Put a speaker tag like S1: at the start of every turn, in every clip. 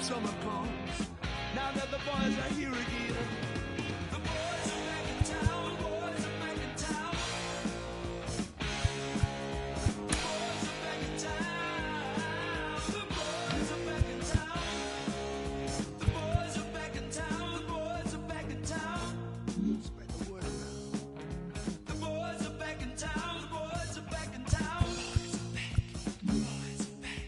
S1: summer comes. Now that the boys are here again. The boys are back in town. Boys are back in town. The boys are back in town. The boys are back in town. The boys are back in town. The boys are back in town. Spread the word around. The boys are back in town. The boys are back in town. The boys are back.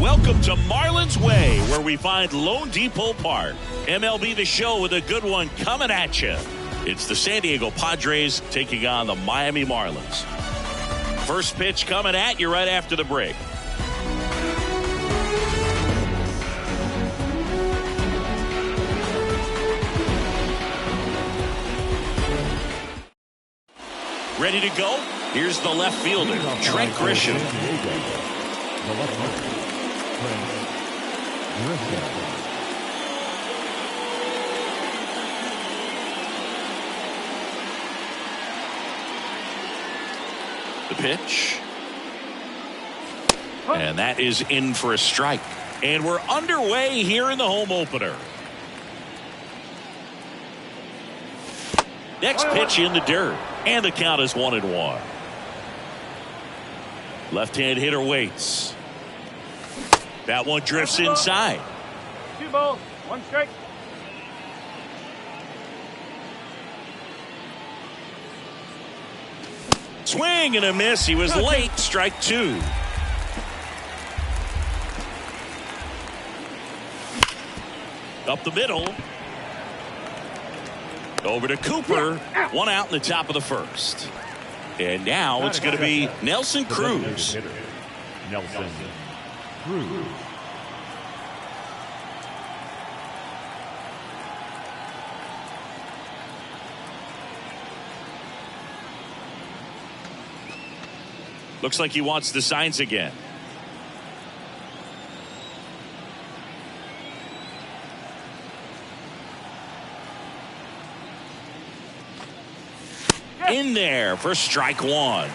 S2: Welcome to Marlins Way, where we find Lone Depot Park. MLB The Show with a good one coming at you. It's the San Diego Padres taking on the Miami Marlins. First pitch coming at you right after the break. Ready to go? Here's the left fielder, Trent Grisham. The pitch. And that is in for a strike. And we're underway here in the home opener. Next pitch in the dirt. And the count is 1-1. Left-hand hitter waits. That one drifts inside.
S3: 2 balls, 1 strike.
S2: Swing and a miss. He was late. Strike 2. Up the middle. Over to Cooper. 1 out in the top of the first. And now it's going to be Nelson Cruz.
S3: Nelson Cruz.
S2: Looks like he wants the signs again. In there for strike 1.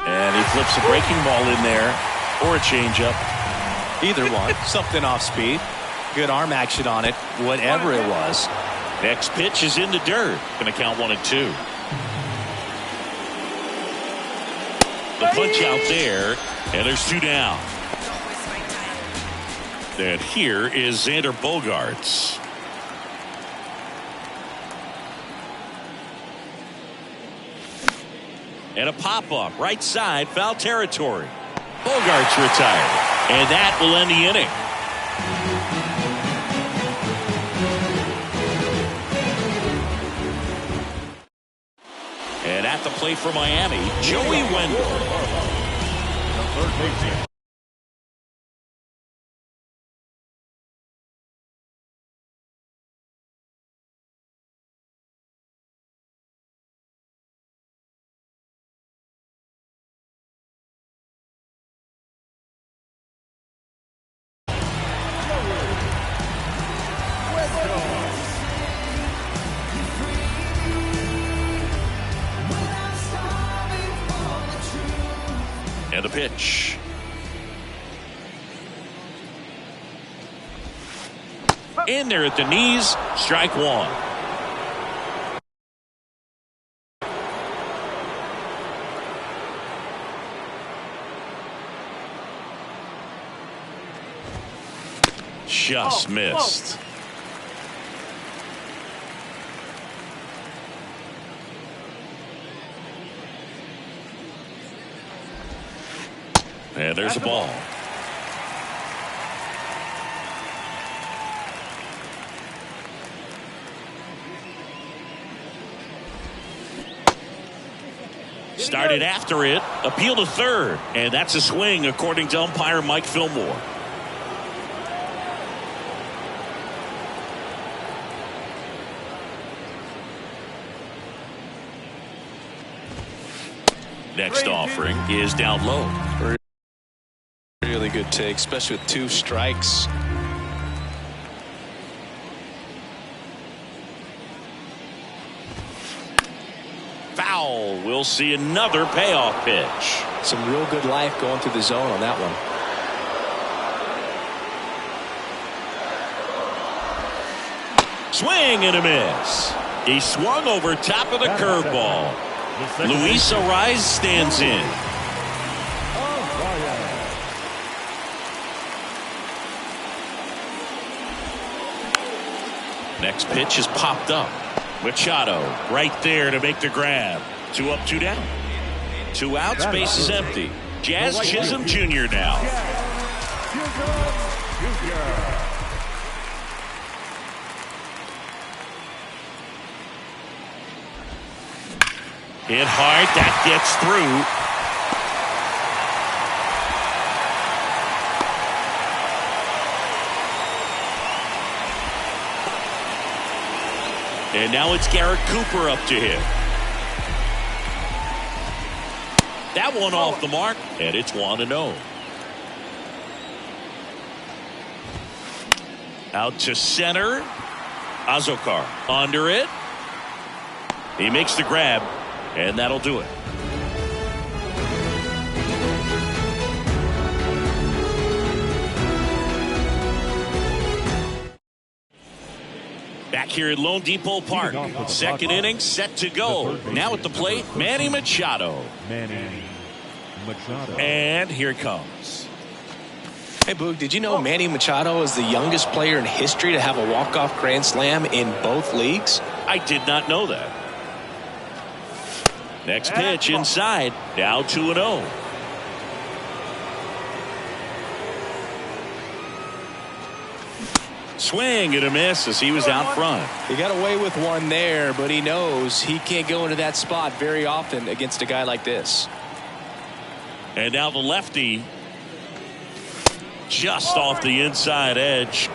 S2: And he flips a breaking ball in there or a changeup.
S4: Either one. Something off speed. Good arm action on it. Whatever it was.
S2: Next pitch is in the dirt. Going to count 1 and 2. The punch out there. And there's 2 down. And here is Xander Bogaerts. And a pop-up right side, foul territory. Bogaerts retired. And that will end the inning. And at the plate for Miami, Joey Wendell.
S3: Third baseman.
S2: And the pitch. In there at the knees, strike 1. Just missed. And there's a ball. Started after it, appeal to third, and that's a swing according to umpire Mike Fillmore. Next offering is down low.
S4: Really good take, especially with 2 strikes.
S2: Foul. We'll see another payoff pitch.
S4: Some real good life going through the zone on that one.
S2: Swing and a miss. He swung over top of the curveball. Luis Arraez stands in. Next pitch is popped up. Machado right there to make the grab. 2 up, 2 down. 2 outs, base is empty. Jazz Chisholm Jr. now. Hit hard, that gets through. And now it's Garrett Cooper up to hit. That one off the mark, and it's 1-0. Out to center. Azokar under it. He makes the grab, and that'll do it. Back here at Lone Depot Park. Second inning set to go. Now at the plate, Manny Machado.
S3: Manny Machado.
S2: And here it comes.
S4: Hey, Boog, did you know Manny Machado is the youngest player in history to have a walk-off grand slam in both leagues?
S2: I did not know that. Next pitch inside. Now 2-0. Swing and a miss as he was out front.
S4: He got away with one there, but he knows he can't go into that spot very often against a guy like this.
S2: And now the lefty just off the inside edge.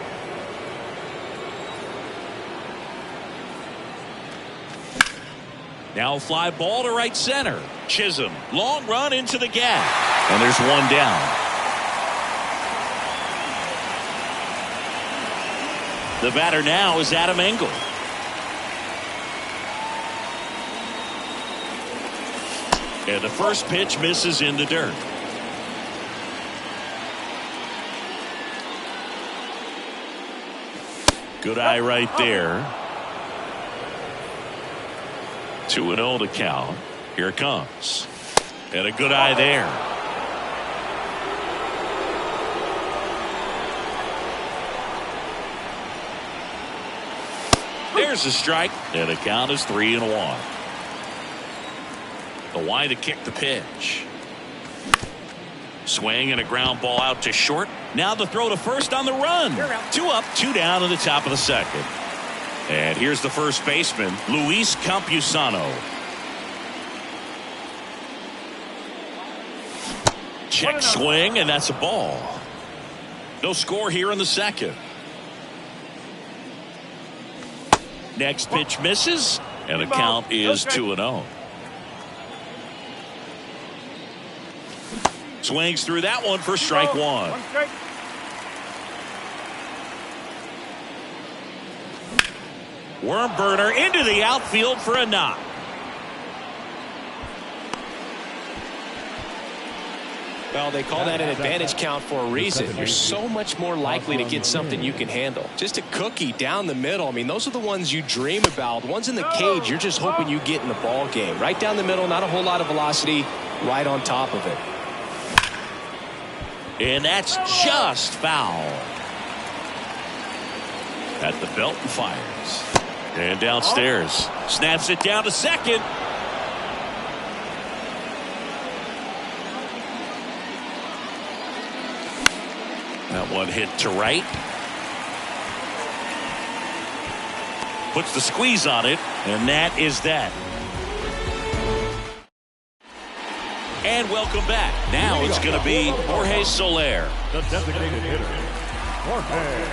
S2: Now a fly ball to right center. Chisholm, long run into the gap. And there's one down. The batter now is Adam Engel. And the first pitch misses in the dirt. Good eye right there. 2-0 to count. Here it comes. And a good eye there. There's a strike, and the count is 3-1. The wind to kick the pitch. Swing and a ground ball out to short. Now the throw to first on the run. 2 up, 2 down in the top of the second. And here's the first baseman, Luis Campusano. Check swing, and that's a ball. No score here in the second. Next pitch misses, and the count is 2-0. Swings through that one for strike one. Worm burner into the outfield for a knock.
S4: Well, they call that an advantage count for a reason. You're so much more likely to get something you can handle. Just a cookie down the middle. I mean, those are the ones you dream about. The ones in the cage, you're just hoping you get in the ball game. Right down the middle, not a whole lot of velocity, right on top of it.
S2: And that's just foul. At the belt and fires. And downstairs. Snaps it down to second. That one hit to right. Puts the squeeze on it, and that is that. And welcome back. Now it's going to be Jorge Soler.
S3: The designated hitter, Jorge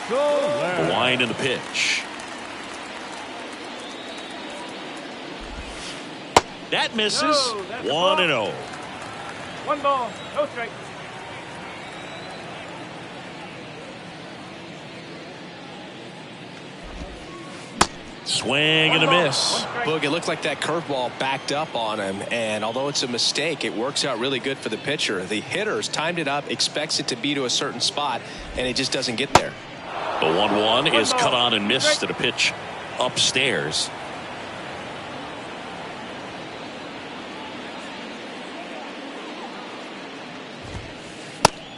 S3: Soler.
S2: The wind and the pitch. That misses. 1-0.
S3: 1 ball, no strike.
S2: Swing and a miss.
S4: Boog, it looked like that curveball backed up on him, and although it's a mistake, it works out really good for the pitcher. The hitter's timed it up, expects it to be to a certain spot, and it just doesn't get there.
S2: The 1-1 is cut on and missed at a pitch upstairs.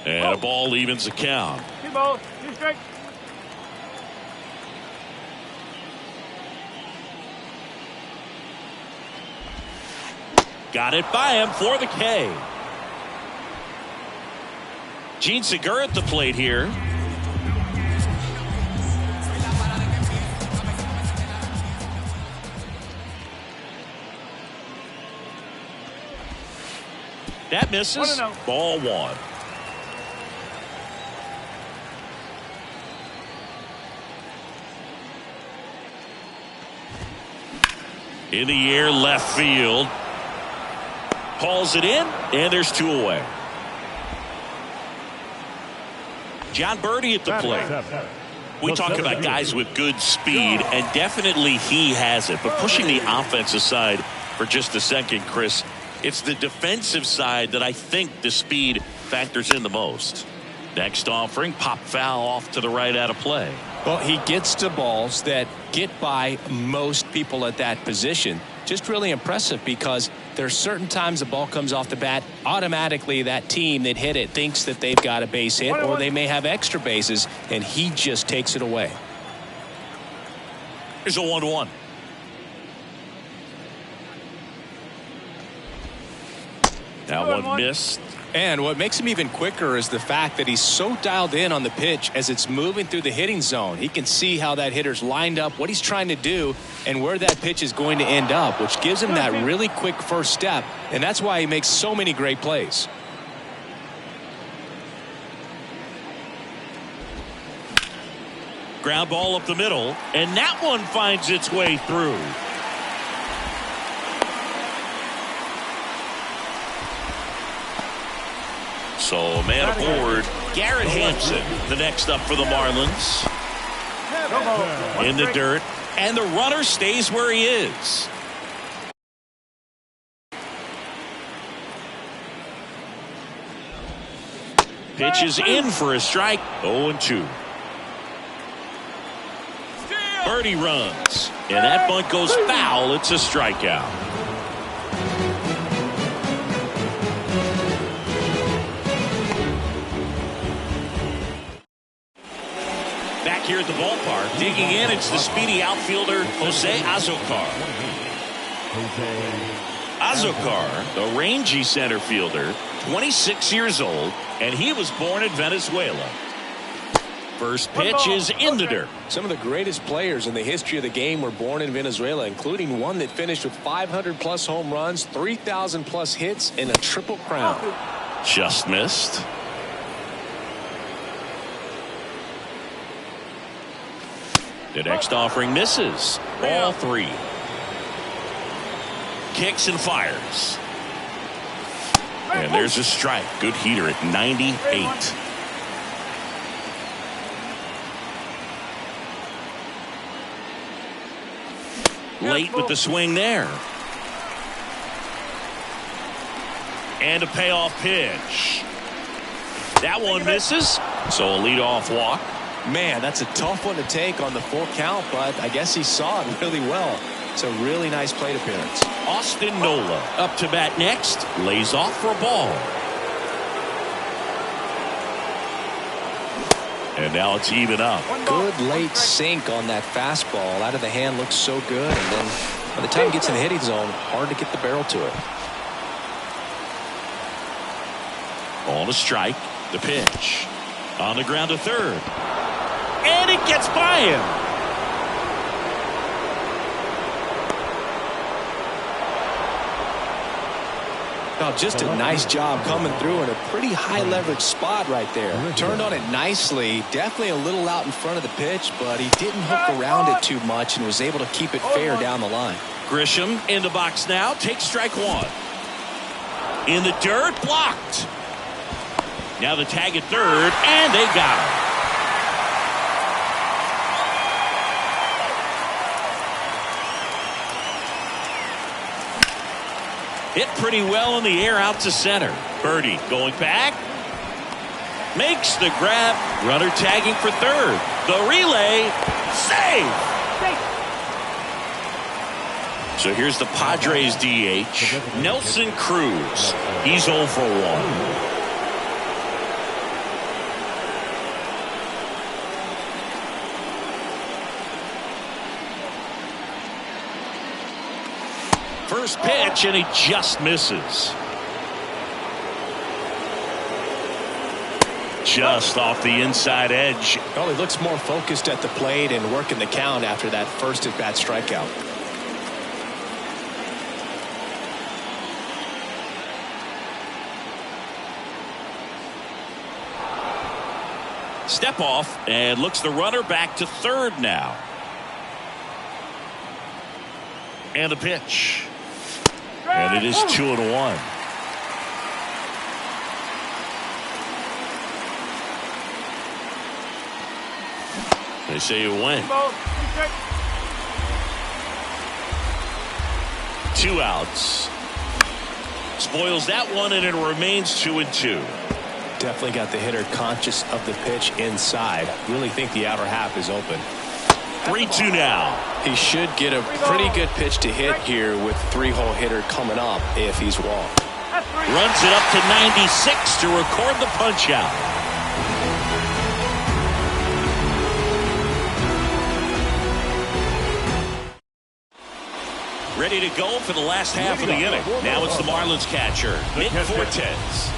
S2: And a ball evens the count.
S3: 2 balls, 2 strikes.
S2: Got it by him for the K. Gene Segura at the plate here. That misses. Ball 1. In the air, left field. Hauls it in, and there's 2 away. John Birdie at the plate. We talk about guys with good speed, and definitely he has it. But pushing the offensive side for just a second, Chris, it's the defensive side that I think the speed factors in the most. Next offering, pop foul off to the right out of play.
S4: Well, he gets to balls that get by most people at that position. Just really impressive because there are certain times the ball comes off the bat, automatically that team that hit it thinks that they've got a base hit or they may have extra bases, and he just takes it away.
S2: Here's a 1-1. That one missed.
S4: And what makes him even quicker is the fact that he's so dialed in on the pitch as it's moving through the hitting zone. He can see how that hitter's lined up, what he's trying to do, and where that pitch is going to end up, which gives him that really quick first step, and that's why he makes so many great plays.
S2: Ground ball up the middle, and that one finds its way through. So man aboard, Garrett Hampson, the next up for the Marlins. In the dirt, and the runner stays where he is. Pitch is in for a strike. 0-2. Birdie runs, and that bunt goes foul. It's a strikeout. Back here at the ballpark, digging in, it's the speedy outfielder Jose Azocar. Azocar, the rangy center fielder, 26 years old, and he was born in Venezuela. First pitch is in the dirt.
S4: Some of the greatest players in the history of the game were born in Venezuela, including one that finished with 500-plus home runs, 3,000-plus hits, and a triple crown.
S2: Just missed. The next offering misses. Ball 3. Kicks and fires. And there's a strike. Good heater at 98. Late with the swing there. And a payoff pitch. That one misses. So a leadoff walk.
S4: Man, that's a tough one to take on the full count, but I guess he saw it really well. It's a really nice plate appearance.
S2: Austin Nola up to bat next. Lays off for a ball. And now it's even up.
S4: Good late sink on that fastball. Out of the hand looks so good. And then by the time it gets in the hitting zone, hard to get the barrel to it.
S2: On a strike. The pitch. On the ground to third. And it gets by him.
S4: Oh, just a nice job coming through in a pretty high leverage spot right there. Turned on it nicely. Definitely a little out in front of the pitch, but he didn't hook around it too much and was able to keep it fair down the line.
S2: Grisham in the box now. Takes strike 1. In the dirt. Blocked. Now the tag at third, and they got him. Hit pretty well in the air out to center. Birdie going back. Makes the grab. Runner tagging for third. The relay. Save. So here's the Padres DH. Nelson Cruz. He's 0 for 1. First pitch, and he just misses. Just off the inside edge.
S4: Well, he looks more focused at the plate and working the count after that first at-bat strikeout.
S2: Step off, and looks the runner back to third now. And the pitch. And it is 2-1. They say you win. 2 outs. Spoils that one, and it remains 2-2.
S4: Definitely got the hitter conscious of the pitch inside. Really think the outer half is open.
S2: 3-2 now.
S4: He should get a pretty good pitch to hit here with 3-hole hitter coming up if he's walked.
S2: Runs it up to 96 to record the punch out. Ready to go for the last half of the inning. Now it's the Marlins catcher, Nick Fortes.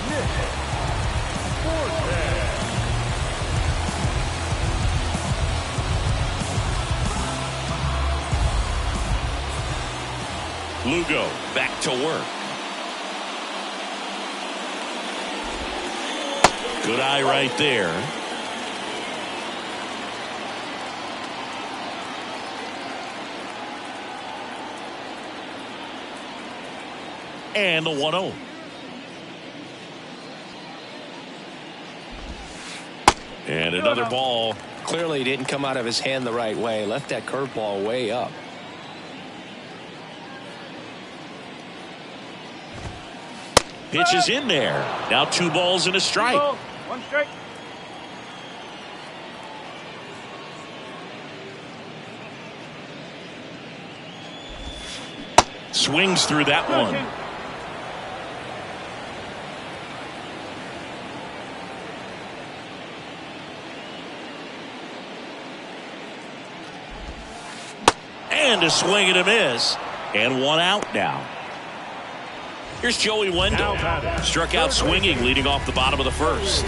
S2: Lugo back to work. Good eye right there. And the 1-0. And another ball.
S4: Clearly didn't come out of his hand the right way. Left that curveball way up.
S2: Pitch is in there. Now 2 balls and a strike.
S3: 1 strike.
S2: Swings through that one. And a swing and a miss. And 1 out now. Here's Joey Wendell. Struck out swinging leading off the bottom of the first.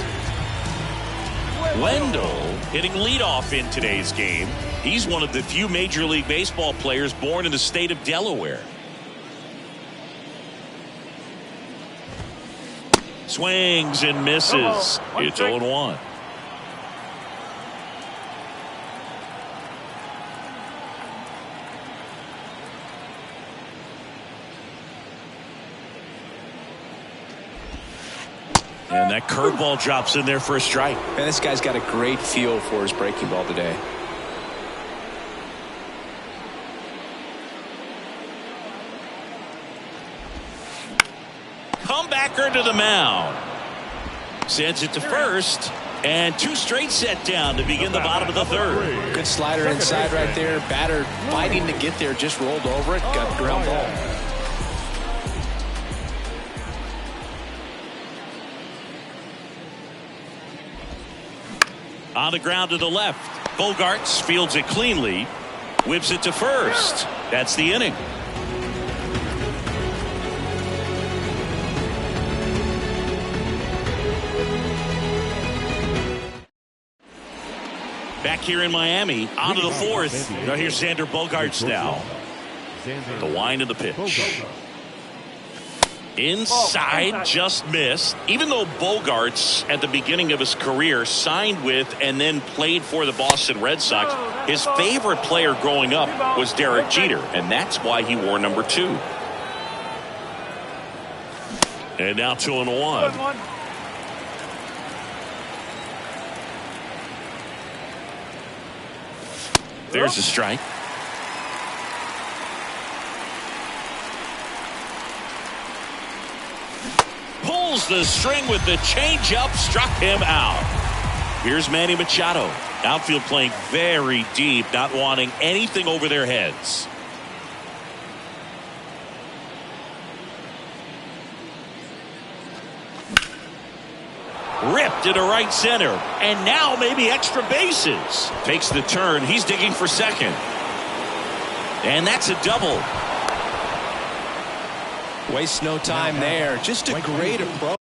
S2: Wendell hitting leadoff in today's game. He's one of the few Major League Baseball players born in the state of Delaware. Swings and misses. It's 0-1. And that curveball drops in there for a strike.
S4: Man, this guy's got a great feel for his breaking ball today.
S2: Comebacker to the mound. Sends it to first. And 2 straight set down to begin the bottom of the third.
S4: Good slider inside right there. Batter fighting to get there. Just rolled over it. Got the ground ball.
S2: On the ground to the left. Bogaerts fields it cleanly. Whips it to first. That's the inning. Back here in Miami, on to the 4th. Now here's Xander Bogaerts now. The wind of the pitch. Inside, just missed. Even though Bogaerts, at the beginning of his career, signed with and then played for the Boston Red Sox, his favorite player growing up was Derek Jeter, and that's why he wore number 2. And now 2-1. There's a strike. Pulls the string with the changeup, struck him out. Here's Manny Machado. Outfield playing very deep, not wanting anything over their heads. Ripped into right center. And now maybe extra bases. Takes the turn. He's digging for second. And that's a double.
S4: Waste no time there. Just a great approach.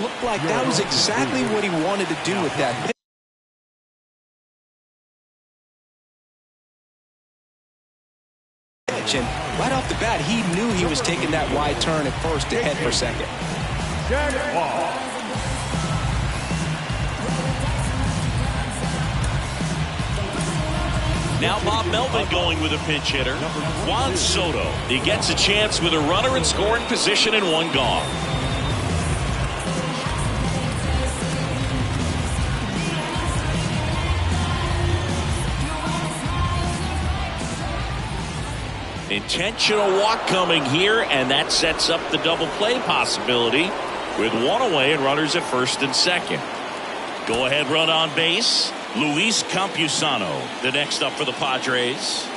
S4: Looked like that was exactly what he wanted to do with that pitch. And right off the bat, he knew he was taking that wide turn at first to head for second.
S2: Now Bob Melvin going with a pinch hitter. Juan Soto. He gets a chance with a runner in scoring position and one gone. Intentional walk coming here, and that sets up the double play possibility with one away and runners at first and second. Go ahead run on base. Luis Campusano, the next up for the Padres.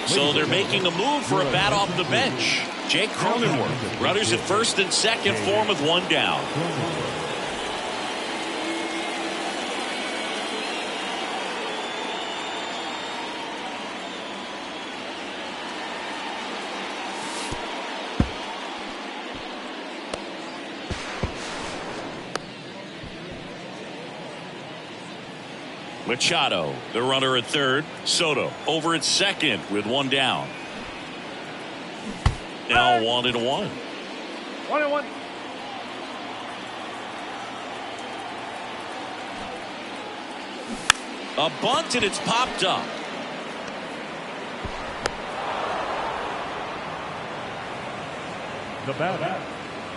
S2: So they're making a move for a bat off the bench. Jake Cronenworth. Runners at first and second for him with one down. Machado, the runner at third. Soto over at second with one down. Now 1-1.
S3: 1-1.
S2: A bunt and it's popped up.
S3: The batter,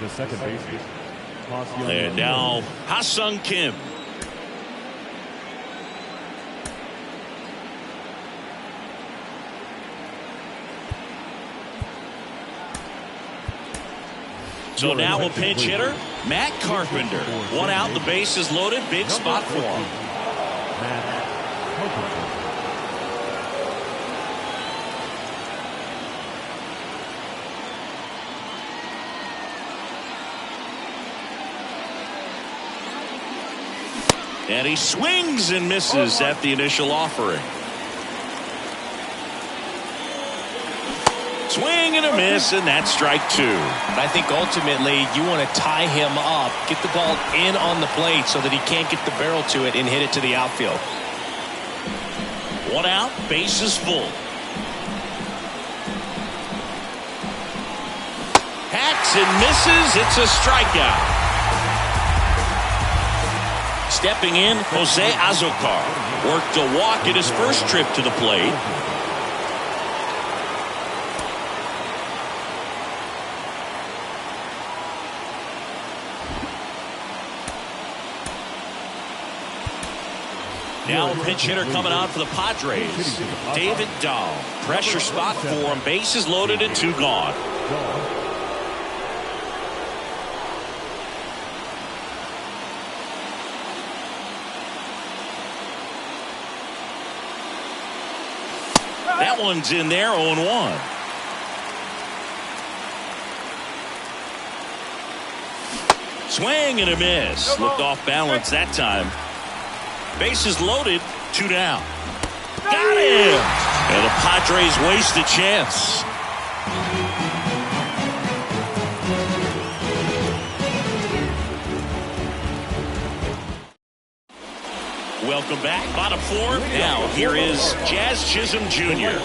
S3: the second baseman.
S2: And now Ha-Seong Kim. So now a pinch hitter, Matt Carpenter. One out, the base is loaded, big spot for him. And he swings and misses at the initial offering. Swing and a miss, and that's strike two.
S4: I think ultimately you want to tie him up, get the ball in on the plate so that he can't get the barrel to it and hit it to the outfield.
S2: One out, base is full. Hacks and misses, it's a strikeout. Stepping in, Jose Azocar worked a walk at his first trip to the plate. Now a pinch hitter coming on for the Padres. David Dahl. Pressure spot for him. Bases loaded and two gone. That one's in there, 0-1. Swing and a miss. Looked off balance that time. Bases loaded, two down. Got him! And the Padres waste a chance. Welcome back. Bottom four. Now here is Jazz Chisholm Jr.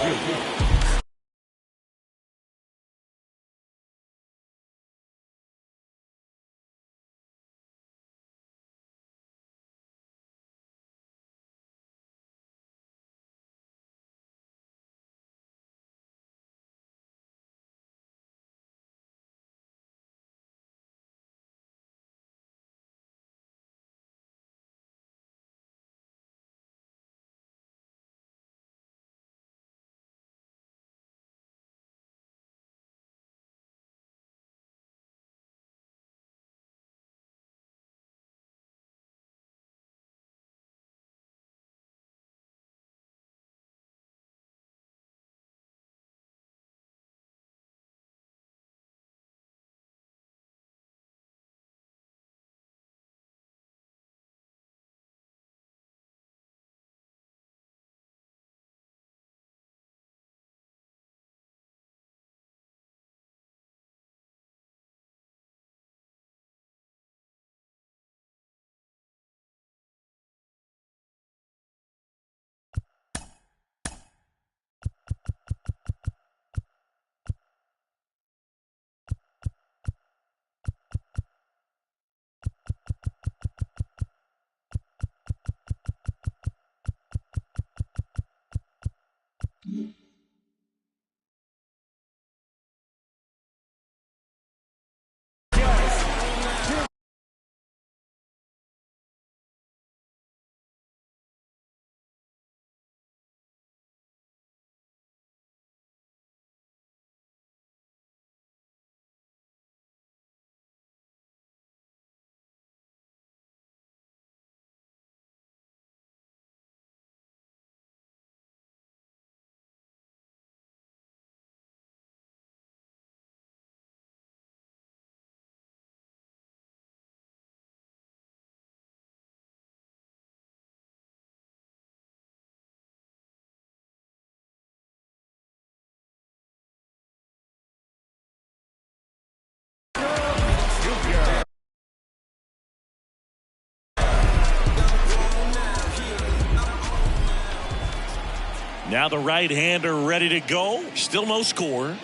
S2: Now the right-hander ready to go. Still no score.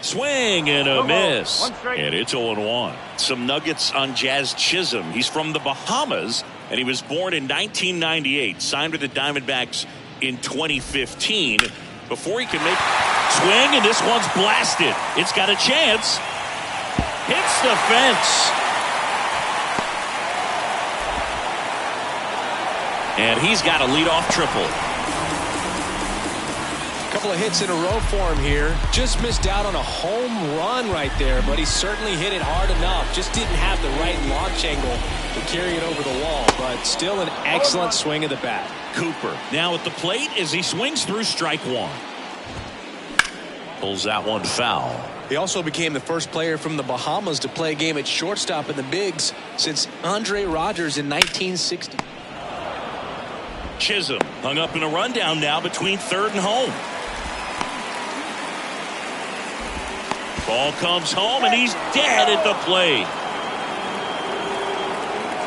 S2: Swing and a miss. And it's 0-1. Some nuggets on Jazz Chisholm. He's from the Bahamas, and he was born in 1998. Signed with the Diamondbacks in 2015. Before he can make swing, and this one's blasted. It's got a chance. Hits the fence. And he's got a leadoff triple.
S4: Couple of hits in a row for him here. Just missed out on a home run right there, but he certainly hit it hard enough. Just didn't have the right launch angle to carry it over the wall, but still an excellent swing of the bat.
S2: Cooper now at the plate as he swings through strike one. Pulls that one foul.
S4: He also became the first player from the Bahamas to play a game at shortstop in the bigs since Andre Rogers in 1960.
S2: Chisholm hung up in a rundown now between third and home. Ball comes home and he's dead at the plate.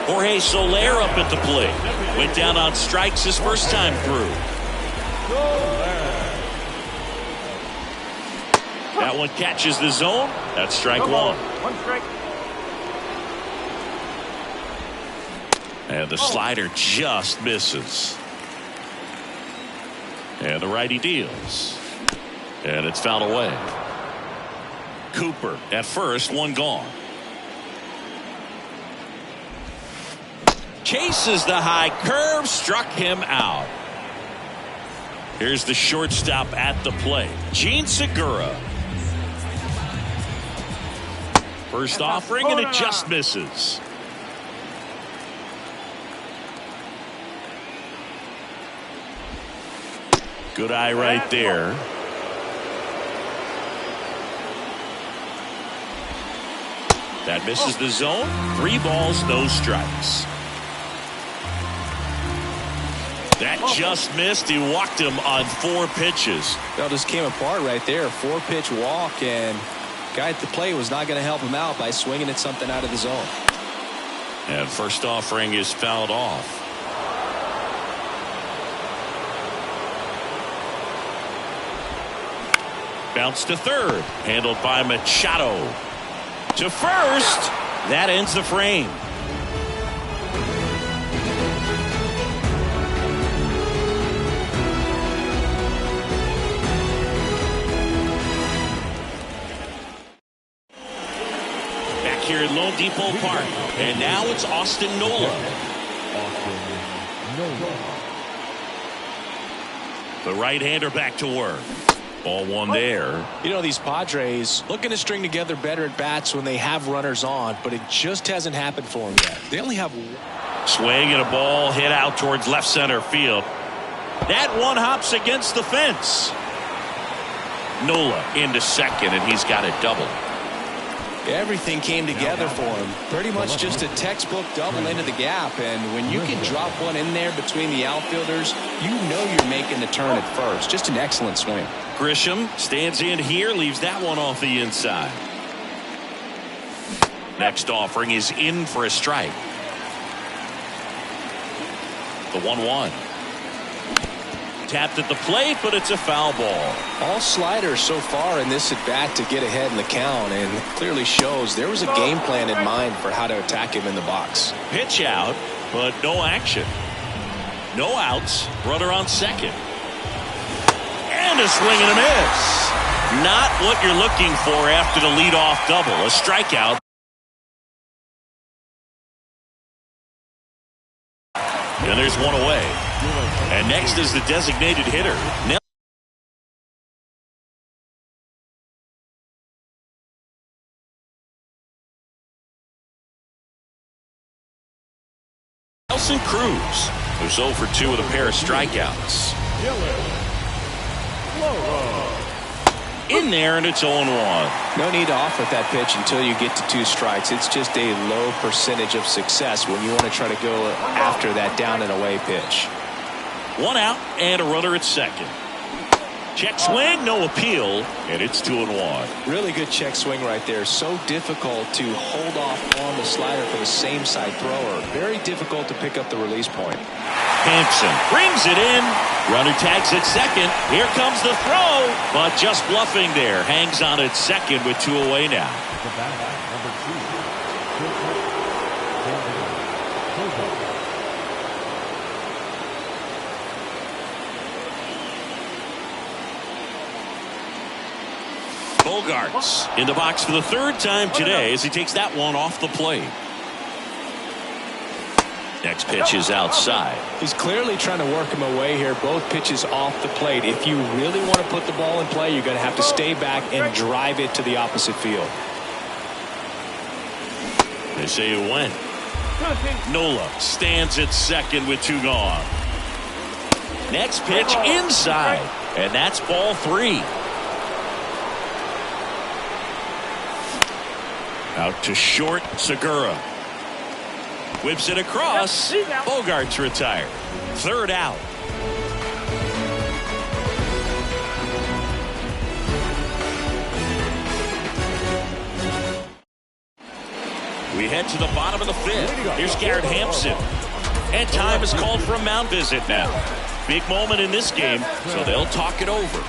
S2: Jorge Soler up at the plate. Went down on strikes his first time through. That one catches the zone. That's strike one.
S3: One strike.
S2: And the slider just misses. And the righty deals. And it's fouled away. Cooper at first, one gone. Chases the high curve, struck him out. Here's the shortstop at the plate, Gene Segura. First offering, and it just misses. Good eye right there. That misses the zone. 3 balls, no strikes. That just missed. He walked him on 4 pitches.
S4: Well, just came apart right there. 4-pitch walk, and guy at the plate was not going to help him out by swinging at something out of the zone.
S2: And first offering is fouled off. Bounce to third. Handled by Machado. To first. That ends the frame. Back here at Lone Depot Park. And now it's Austin Nola. The right-hander back to work. Ball one there.
S4: You know, these Padres looking to string together better at bats when they have runners on, but it just hasn't happened for them yet. They only have
S2: swing and a ball hit out towards left center field. That one hops against the fence. Nola into second, and he's got a double.
S4: Everything came together for him. Pretty much just a textbook double into the gap, and when you can drop one in there between the outfielders, you know you're making the turn at first. Just an excellent swing.
S2: Grisham stands in here, leaves that one off the inside. Next offering is in for a strike. The 1-1. Tapped at the plate, but it's a foul ball.
S4: All sliders so far in this at bat to get ahead in the count, and clearly shows there was a game plan in mind for how to attack him in the box.
S2: Pitch out, but no action. No outs. Runner on second. And a swing and a miss. Not what you're looking for after the leadoff double. A strikeout. And there's one away. And next is the designated hitter, Nelson Cruz, who's 0 for 2 with a pair of strikeouts. In there, and it's 0-1.
S4: No need to offer that pitch until you get to 2 strikes. It's just a low percentage of success when you want to try to go after that down and away pitch.
S2: 1 out and a runner at second. Check swing, no appeal, and it's 2-1.
S4: Really good check swing right there. So difficult to hold off on the slider for the same side thrower. Very difficult to pick up the release point.
S2: Hampson brings it in. Runner tags at second. Here comes the throw, but just bluffing there. Hangs on at second with 2 away now.
S3: The back, number 2.
S2: Bogaerts in the box for the 3rd time today as he takes that one off the plate. Next pitch is outside.
S4: He's clearly trying to work him away here. Both pitches off the plate. If you really want to put the ball in play, you're going to have to stay back and drive it to the opposite field.
S2: They say it went. Nola stands at second with 2 gone. Next pitch inside, and that's ball 3. Out to short, Segura. Whips it across. Bogaerts retired. 3rd out. We head to the bottom of the 5th. Here's Garrett Hampson. And time is called for a mound visit now. Big moment in this game, so they'll talk it over.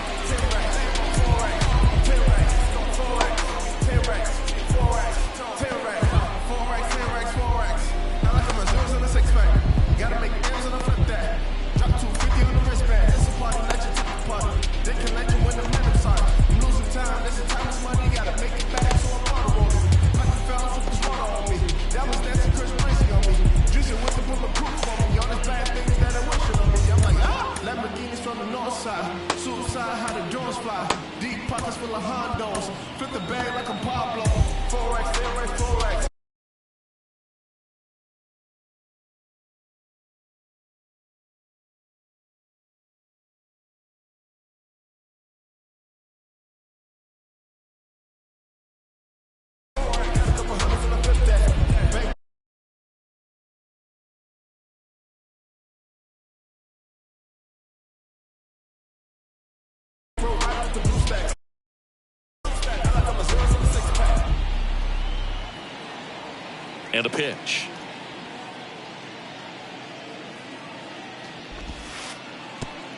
S2: And a pitch.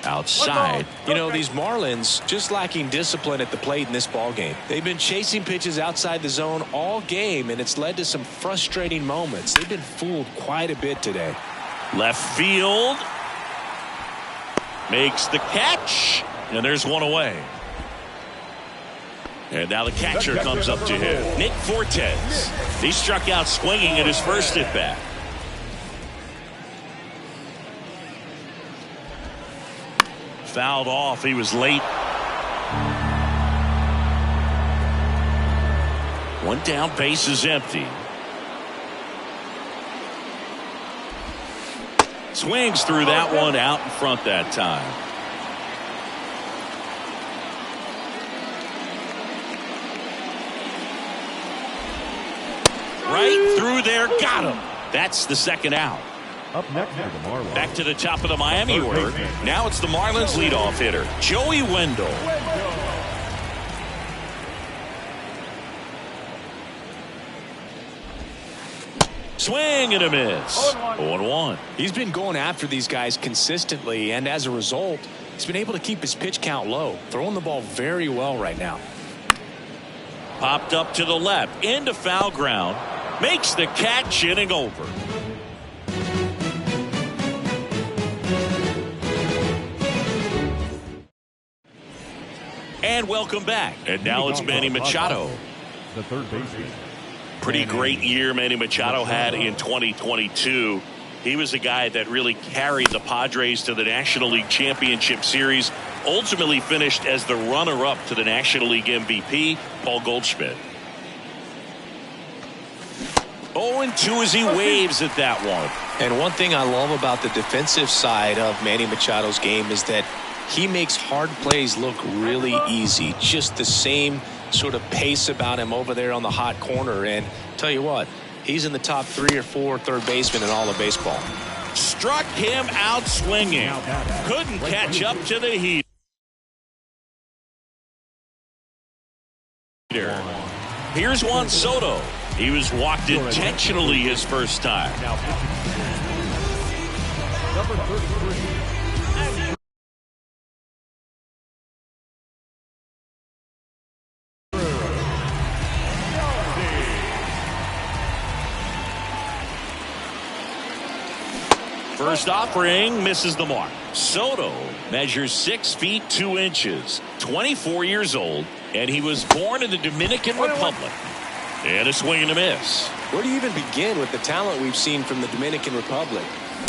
S2: Outside.
S4: You know, these Marlins just lacking discipline at the plate in this ball game. They've been chasing pitches outside the zone all game, and it's led to some frustrating moments. They've been fooled quite a bit today.
S2: Left field. Makes the catch. And there's one away. And now the catcher comes up to him. Nick Fortes. He struck out swinging at his first at bat. Fouled off. He was late. One down, base is empty. Swings through that one out in front that time. Right through there, got him. That's the 2nd out.
S3: Up next for the Marlins.
S2: Back to the top of the Miami order. Now it's the Marlins leadoff hitter, Joey Wendell. Swing and a miss. 0-1.
S4: He's been going after these guys consistently, and as a result, he's been able to keep his pitch count low, throwing the ball very well right now.
S2: Popped up to the left, into foul ground. Makes the catch, inning over. And welcome back. And now it's Manny Machado.
S3: The 3rd baseman.
S2: Pretty great year Manny Machado had in 2022. He was a guy that really carried the Padres to the National League Championship Series. Ultimately finished as the runner-up to the National League MVP, Paul Goldschmidt. 0-2 as he waves at that one.
S4: And one thing I love about the defensive side of Manny Machado's game is that he makes hard plays look really easy. Just the same sort of pace about him over there on the hot corner. And tell you what, he's in the top 3 or 4 third basemen in all of baseball.
S2: Struck him out swinging. Couldn't catch up to the heat. Here's Juan Soto. He was walked intentionally his first time.
S3: Number 33.
S2: First offering misses the mark. Soto measures 6 feet 2 inches, 24 years old, and he was born in the Dominican Republic. And a swing and a miss.
S4: Where do you even begin with the talent we've seen from the Dominican Republic?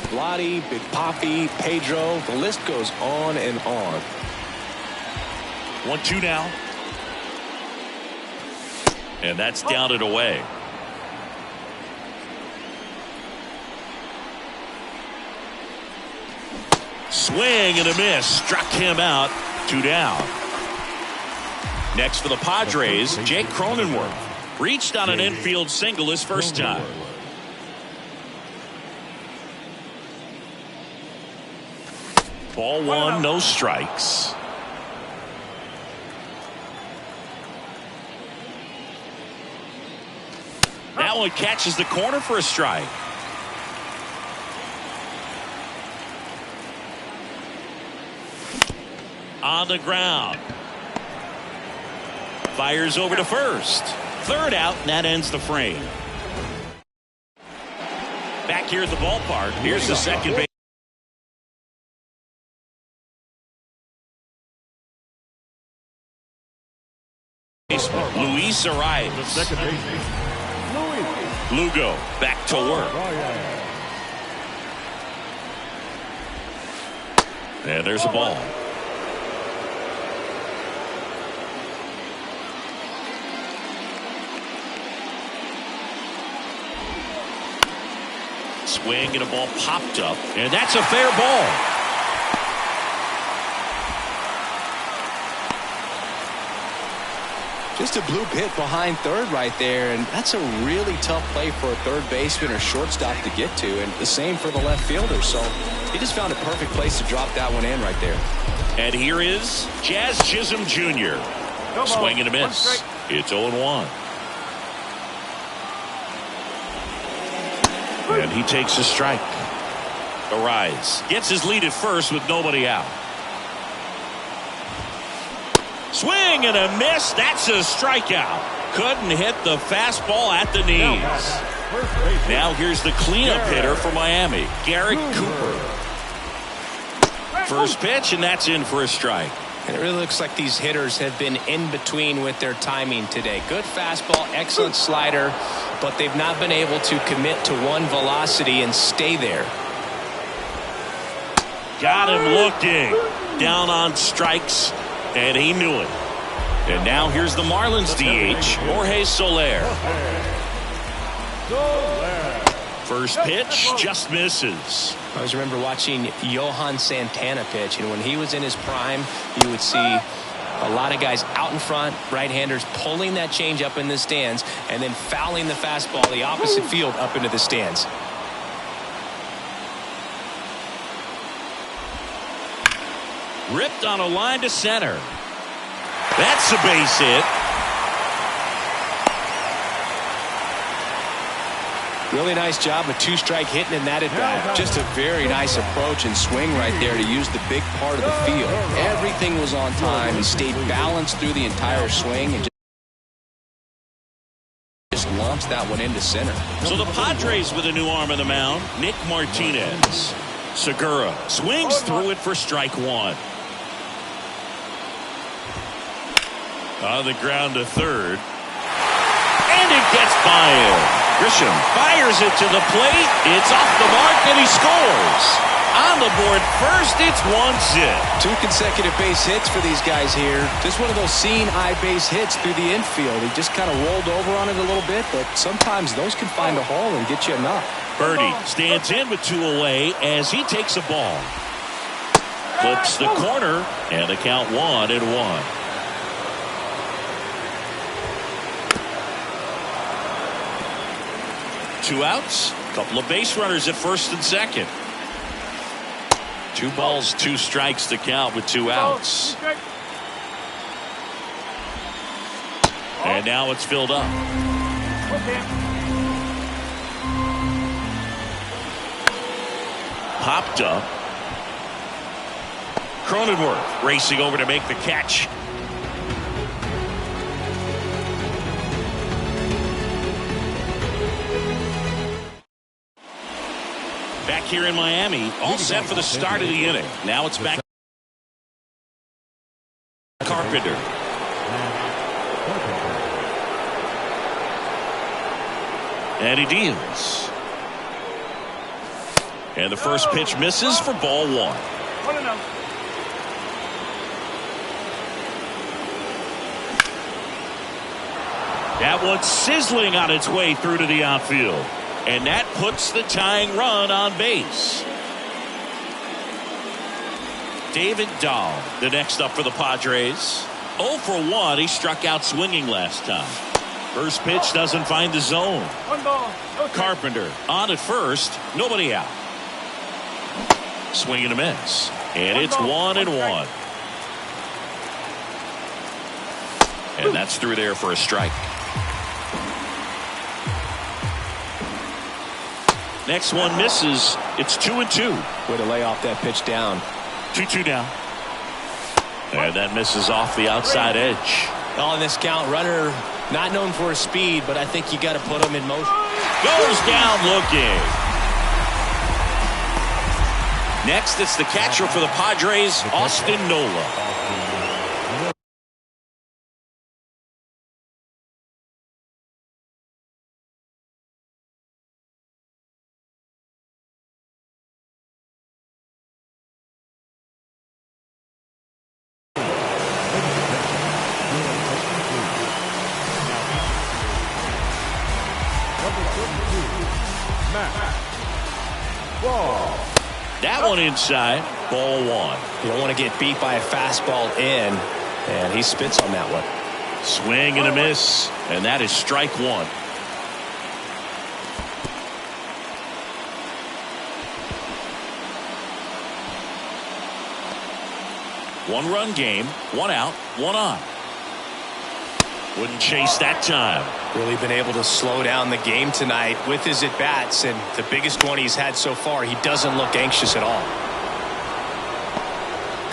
S4: Vladdy, Big Papi, Pedro, the list goes on and on.
S2: 1-2 now. And that's down and away. Swing and a miss. Struck him out. 2 down. Next for the Padres, Jake Cronenworth. Reached on an infield single his first time. Ball 1, no strikes. That one catches the corner for a strike. On the ground. Fires over to first. Third out, and that ends the frame. Back here at the ballpark, here's the second base. Luis Arias.
S3: The second baseman.
S2: Lugo back to work. And there's a ball. Swing and a ball popped up, and that's a fair ball.
S4: Just a bloop hit behind third right there, and that's a really tough play for a third baseman or shortstop to get to, and the same for the left fielder. So he just found a perfect place to drop that one in right there.
S2: And here is Jazz Chisholm Jr. Swing and a miss. It's 0-1. And he takes a strike. Arise gets his lead at first with nobody out. Swing and a miss. That's a strikeout. Couldn't hit the fastball at the knees. Now here's the cleanup hitter for Miami, Garrett Cooper. First pitch, and that's in for a strike.
S4: And it really looks like these hitters have been in between with their timing today. Good fastball, excellent slider, but they've not been able to commit to one velocity and stay there.
S2: Got him looking. Down on strikes, and he knew it. And now here's the Marlins DH, Jorge Soler. First pitch just misses.
S4: I always remember watching Johan Santana pitch, and when he was in his prime, you would see a lot of guys out in front, right-handers pulling that change up in the stands and then fouling the fastball the opposite field up into the stands.
S2: Ripped on a line to center. That's a base hit.
S4: Really nice job of two-strike hitting in that at bat. Just a very nice approach and swing right there to use the big part of the field. Everything was on time. He stayed balanced through the entire swing and just launched that one into center.
S2: So the Padres with a new arm on the mound, Nick Martinez. Segura swings through it for strike 1. On the ground to third. And it gets by him. Grisham fires it to the plate. It's off the mark, and he scores. On the board first, it's 1-zip.
S4: 2 consecutive base hits for these guys here. Just one of those seeing eye base hits through the infield. He just kind of rolled over on it a little bit, but sometimes those can find a hole and get you a knock.
S2: Birdie stands in with 2 away as he takes a ball. Clips the corner, and the count 1-1. Two outs, couple of base runners at first and second. 2 balls, 2 strikes to count with 2 outs. And now it's filled up. popped up. Cronenworth racing over to make the catch. Back here in Miami, all set for the start of the inning. Now it's back. Carpenter. And he deals. And the first pitch misses for ball one. That one's sizzling on its way through to the outfield. And that puts the tying run on base. David Dahl, the next up for the Padres. 0 for 1. He struck out swinging last time. First pitch doesn't find the zone.
S3: 1 ball. Okay.
S2: Carpenter on at first. Nobody out. Swing and a miss. And it's 1-1. And that's through there for a strike. Next one misses. It's 2-2.
S4: Way to lay off that pitch down.
S2: 2-2 down. And that misses off the outside edge.
S4: On this count, runner not known for his speed, but I think you got to put him in motion.
S2: Goes down looking. Next, it's the catcher for the Padres, Austin Nola. That one inside, ball one.
S4: You don't want to get beat by a fastball in, and he spits on that one.
S2: Swing and a miss, and that is strike one. One-run game, 1 out, 1 on. Wouldn't chase that time.
S4: Really been able to slow down the game tonight with his at-bats, and the biggest one he's had so far, he doesn't look anxious at all.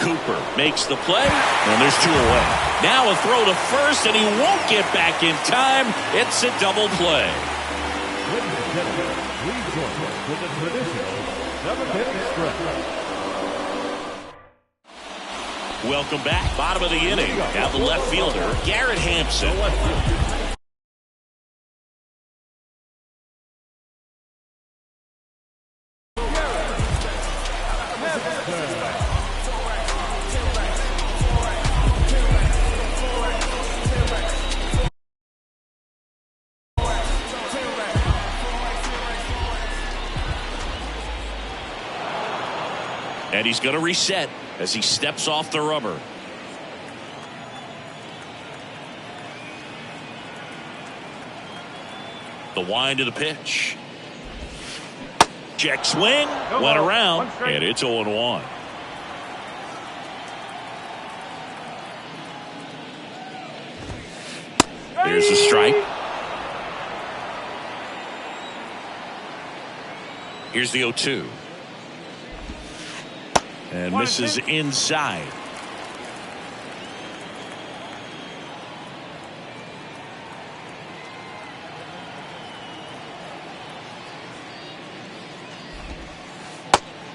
S2: Cooper makes the play, and there's 2 away. Now a throw to first, and he won't get back in time. It's a double play.
S3: Ladies and gentlemen, please join us for the traditional 7-inning stretch.
S2: Welcome back. Bottom of the inning. Now the left fielder, Garrett Hampson. And he's going to reset as he steps off the rubber. The wind of the pitch. Check swing. Went around. And it's 0-1. There's a strike. Here's the 0-2. And misses inside.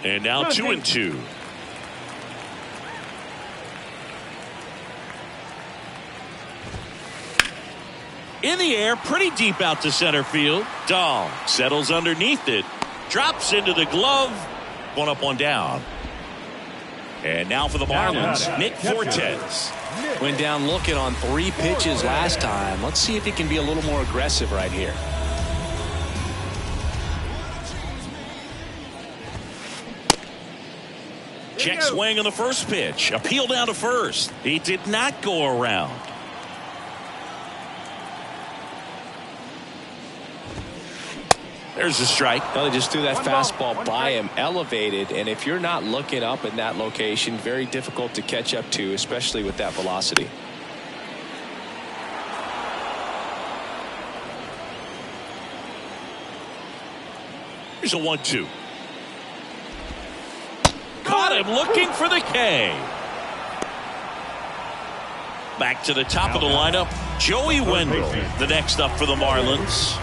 S2: And now 2-2. In the air, pretty deep out to center field. Dahl settles underneath it. Drops into the glove. 1 up, 1 down. And now for the Marlins, Nick Fortes.
S4: Went down looking on 3 pitches last time. Let's see if he can be a little more aggressive right here.
S2: Check swing on the first pitch. Appeal down to first. He did not go around. There's a strike.
S4: Well, they just threw that fastball by him, elevated, and if you're not looking up in that location, very difficult to catch up to, especially with that velocity.
S2: Here's a 1-2. him looking for the K. Back to the top of the lineup, Joey Wendell, the next up for the Marlins.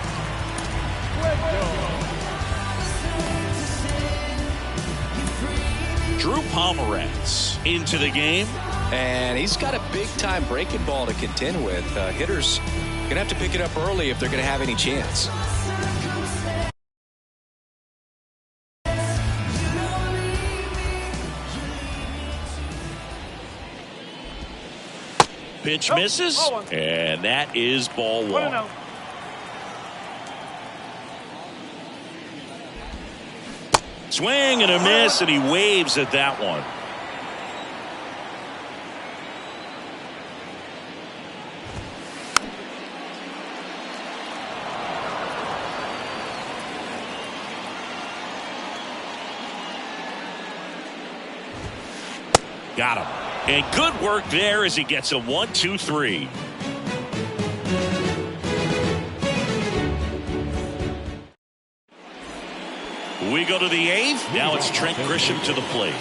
S2: Drew Pomeranz into the game.
S4: And he's got a big-time breaking ball to contend with. Hitters going to have to pick it up early if they're going to have any chance.
S2: Pitch misses, and that is ball one. Swing and a miss, and he waves at that one. Got him. And good work there as he gets a 1-2-3. We go to the eighth. Now it's Trent Grisham to the plate.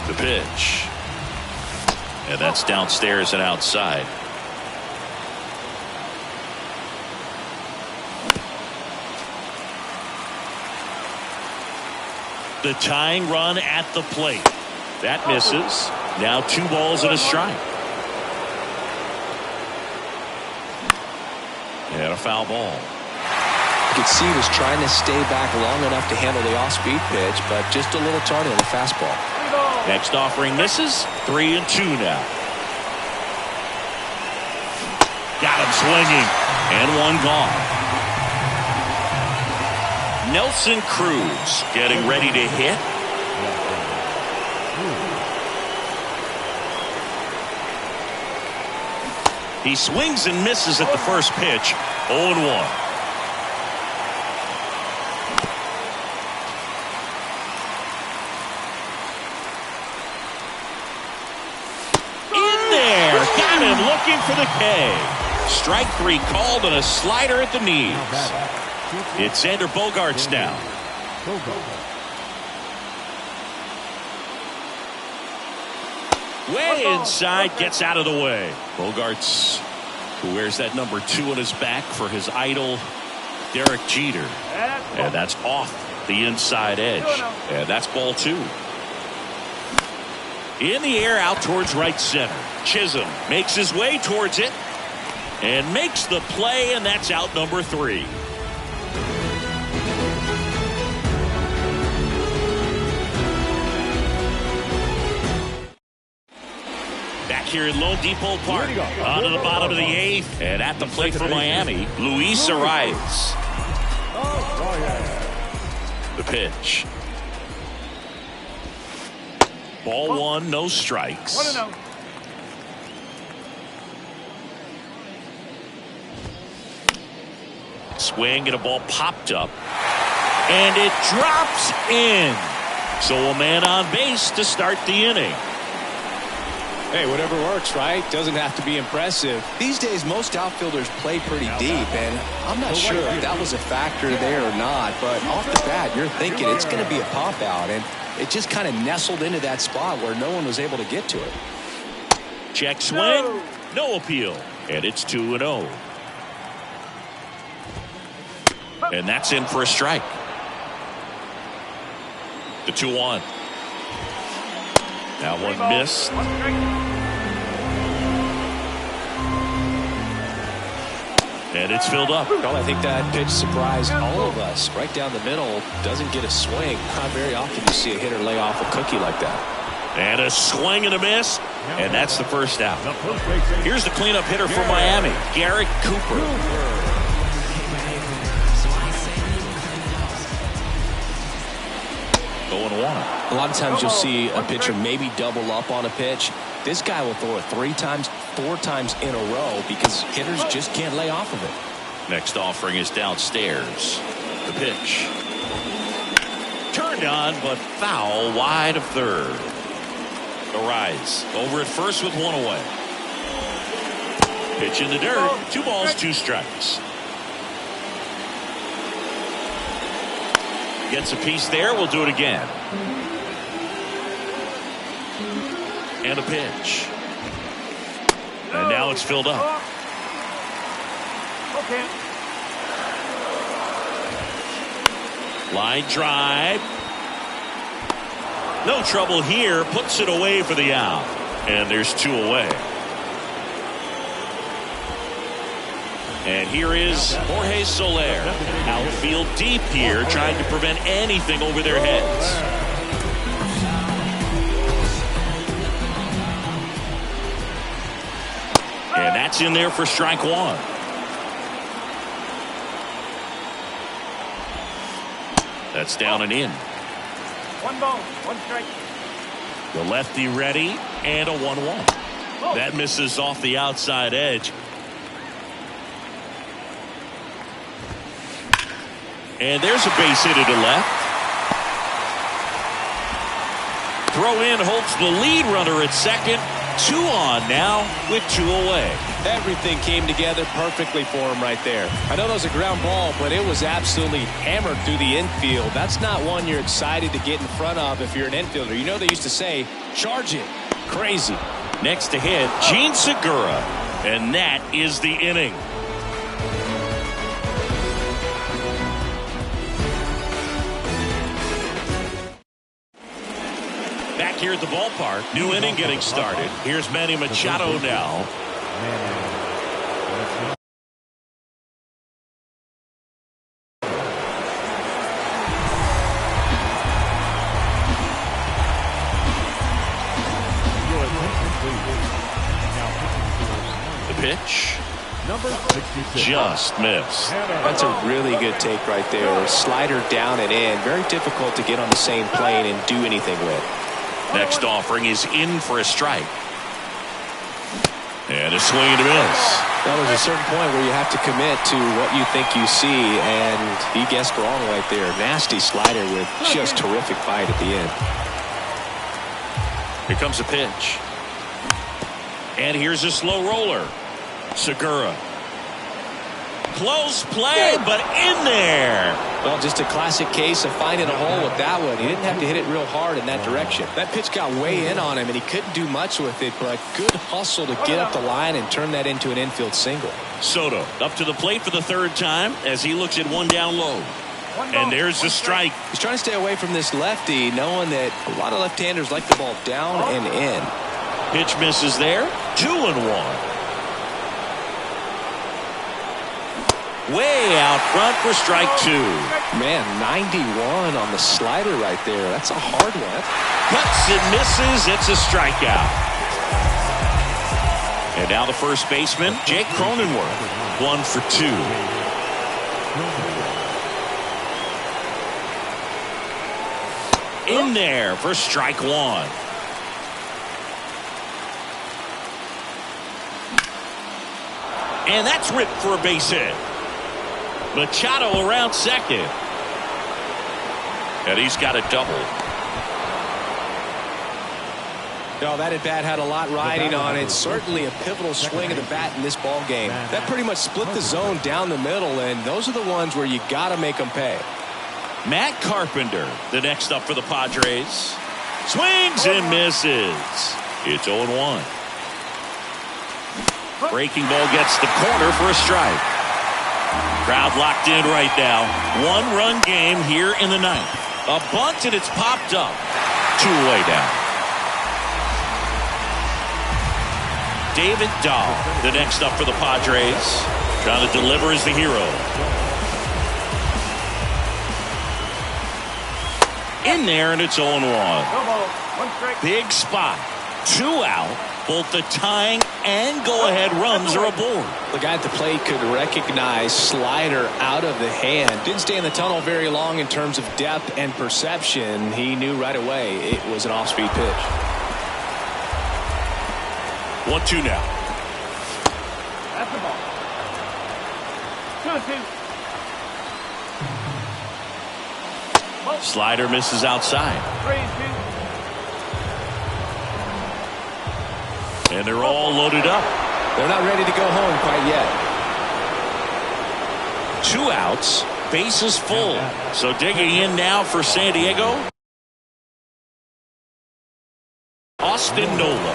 S2: The pitch. And that's downstairs and outside. The tying run at the plate. That misses. Now 2 balls and a strike. And a foul ball.
S4: You could see he was trying to stay back long enough to handle the off-speed pitch, but just a little tardy on the fastball.
S2: Next offering misses. 3-2 now. Got him swinging. And one gone. Nelson Cruz getting ready to hit. He swings and misses at the first pitch. 0-1. Looking for the K. Strike 3 called and a slider at the knees. It's Xander Bogaerts now. Way inside, gets out of the way. Bogaerts, who wears that number 2 on his back for his idol, Derek Jeter. And that's off the inside edge. And that's ball 2. In the air out towards right center. Chisholm makes his way towards it and makes the play, and that's out number 3. Back here in Lone Depot Park, on to the bottom of the 8th, and at the plate for Miami, Luis Arias. The pitch. Ball 1, no strikes. Swing and a ball popped up. And it drops in. So a man on base to start the inning.
S4: Hey, whatever works, right? Doesn't have to be impressive. These days, most outfielders play pretty deep, and I'm not sure if that was a factor there or not, but off the bat, you're thinking it's going to be a pop-out, and it just kind of nestled into that spot where no one was able to get to it.
S2: Check swing, no appeal, and it's 2-0. And that's in for a strike. The 2-1. Now one missed. And it's filled up.
S4: Well, I think that pitch surprised all of us. Right down the middle, doesn't get a swing. Not very often you see a hitter lay off a cookie like that.
S2: And a swing and a miss. And that's the first out. Here's the cleanup hitter for Miami, Garrett Cooper.
S4: A lot of times you'll see a pitcher maybe double up on a pitch. This guy will throw it 3 times, 4 times in a row because hitters just can't lay off of it.
S2: Next offering is downstairs. The pitch. Turned on, but foul wide of third. Arise over at first with one away. Pitch in the dirt. 2 balls, 2 strikes. Gets a piece there. We'll do it again. And a pitch. And now it's filled up.
S3: Okay.
S2: Line drive. No trouble here. Puts it away for the out. And there's 2 away. And here is Jorge Soler. Outfield deep here, trying to prevent anything over their heads. And that's in there for strike 1. That's down and in.
S3: 1 ball, 1 strike.
S2: The lefty ready, and a 1-1. That misses off the outside edge. And there's a base hit to left. Throw in Holtz, the lead runner at second. 2 on now with 2 away.
S4: Everything came together perfectly for him right there. I know that was a ground ball, but it was absolutely hammered through the infield. That's not one you're excited to get in front of if you're an infielder. You know they used to say, charge it. Crazy.
S2: Next to hit, Gene Segura. And that is the inning. Back here at the ballpark, new inning getting started. Here's Manny Machado now. The pitch.
S3: Number 66.
S2: Just missed.
S4: That's a really good take right there. Slider down and in. Very difficult to get on the same plane and do anything with.
S2: Next offering is in for a strike. And a swing and a miss.
S4: Now there's a certain point where you have to commit to what you think you see, and he guessed wrong right there. Nasty slider with just terrific bite at the end.
S2: Here comes a pitch. And here's a slow roller. Segura. Close play, but in there.
S4: Well, just a classic case of finding a hole with that one. He didn't have to hit it real hard in that direction. That pitch got way in on him, and he couldn't do much with it, but good hustle to get up the line and turn that into an infield single.
S2: Soto up to the plate for the 3rd time as he looks at 1 down low. And there's the strike.
S4: He's trying to stay away from this lefty, knowing that a lot of left-handers like the ball down and in.
S2: Pitch misses there. 2-1. Way out front for strike 2.
S4: Man, 91 on the slider right there. That's a hard one.
S2: Cuts and misses. It's a strikeout. And now the first baseman, Jake Cronenworth. 1 for 2. In there for strike 1. And that's ripped for a base hit. Machado around second. And he's got a double.
S4: No, that at bat had a lot riding on it. Certainly a pivotal swing of the bat in this ball game. That pretty much split the zone down the middle, and those are the ones where you got to make them pay.
S2: Matt Carpenter, the next up for the Padres. Swings and misses. It's 0-1. Breaking ball gets the corner for a strike. Crowd locked in right now. 1-run game here in the 9th. A bunt and it's popped up. 2 away down. David Dahl, the next up for the Padres. Trying to deliver as the hero. In there and it's 0-1. Big spot. 2 out. Both the tying and go-ahead runs are aboard.
S4: The guy at the plate could recognize slider out of the hand. Didn't stay in the tunnel very long in terms of depth and perception. He knew right away it was an off-speed pitch.
S2: 1-2 now.
S3: That's the ball.
S2: Slider misses outside. And they're all loaded up.
S4: They're not ready to go home quite yet.
S2: 2 outs, bases full. So digging in now for San Diego, Austin Nola.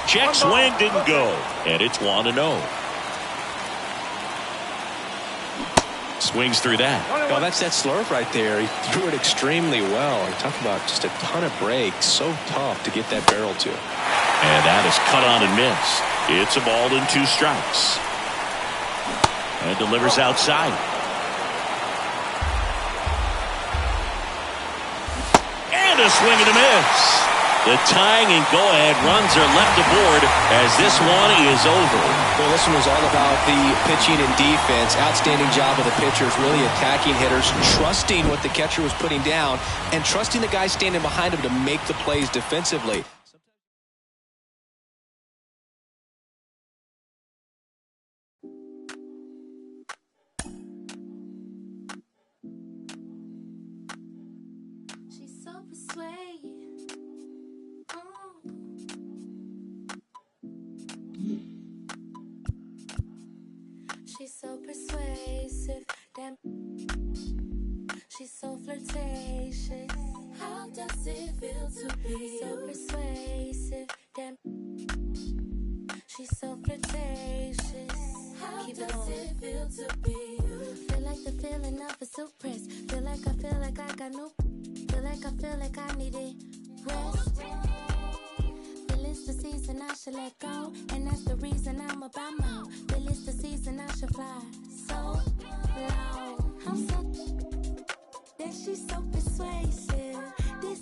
S2: Check swing didn't go, and it's 1-0. Swings through that.
S4: Well, that's that slurve right there. He threw it extremely well. And talk about just a ton of breaks. So tough to get that barrel to.
S2: And that is cut on and missed. It's a ball and 2 strikes. And delivers outside. And a swing and a miss. The tying and go-ahead runs are left aboard as this one is over.
S4: Well, this one was all about the pitching and defense. Outstanding job of the pitchers, really attacking hitters, trusting what the catcher was putting down, and trusting the guy standing behind him to make the plays defensively.
S5: She's so persuasive. She's so persuasive, damn. She's so flirtatious. How does it feel to be so persuasive, damn? She's so flirtatious. How does it feel to be you? Feel like the feeling of a silk press. Feel like I got no. Feel like I needed rest. Feel it's the season I should let go, and that's the reason I'm about more. Feel it's the season I should fly so low. I'm so that she's so persuasive. This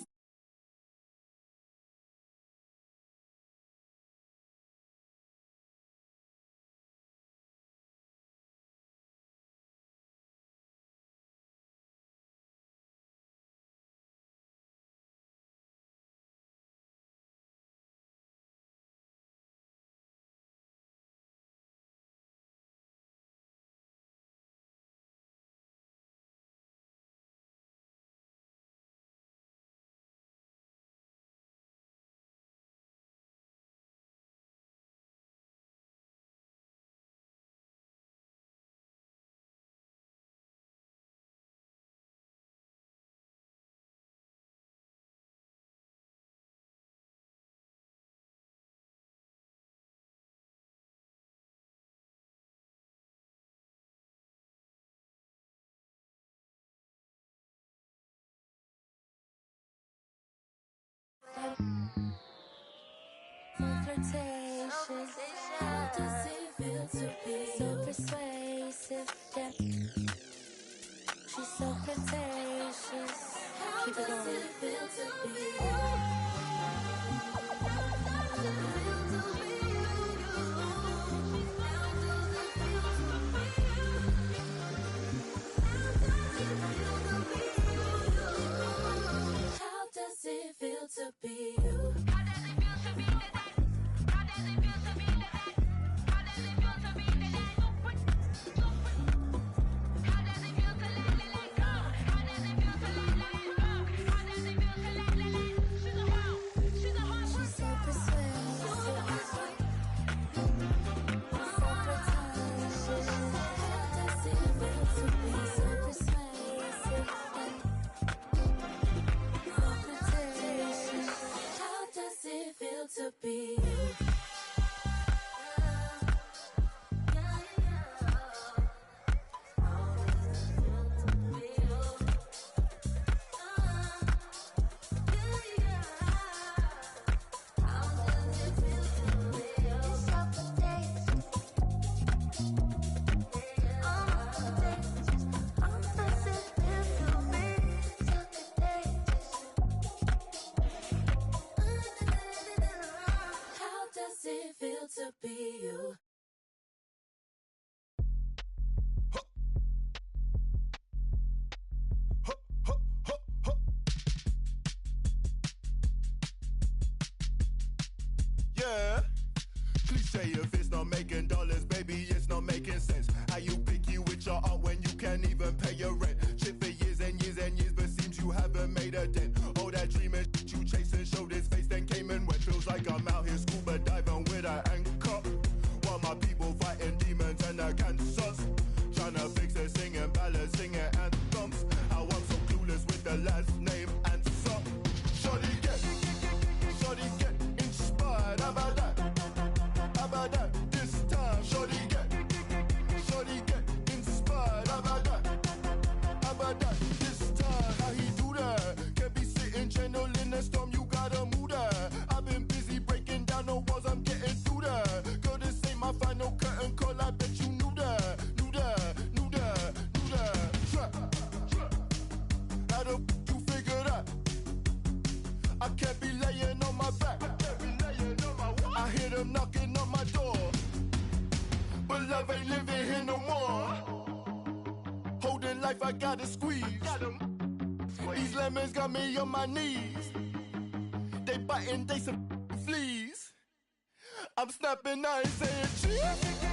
S5: flirtatious. How does it feel to be so persuasive? Yeah. She's so flirtatious. Keep it going. Feel to be How does it feel to be you?
S6: yeah. Cliche if it's not making dollars, baby, it's not making sense. How you picky with your art when you can't even pay your rent? Shit for years and years and years, but seems you haven't made a dent. All that dreaming you chasing showed his face, then came and went. Feels like I'm out here scuba diving with an anchor, while my people fighting demons and the cancers. Tryna fix it, singing ballads, singing anthems. How I'm so clueless with the last name and some. Shorty get inspired. How about that? How about that? This time, shorty get inspired. How about that? How about that? This time, how he do that? Can't be sitting gentle in the storm, you gotta move that. I've been busy breaking down the walls, I'm getting through that. Girl, this ain't my final curtain call, I bet you knew that. Trap. How the you figure that? I can't be laying on my back. I hear them knocking on my door, but love ain't living here no more. Holding life, I gotta squeeze. These lemons got me on my knees. They biting, they some fleas. I'm snapping, I ain't saying cheese.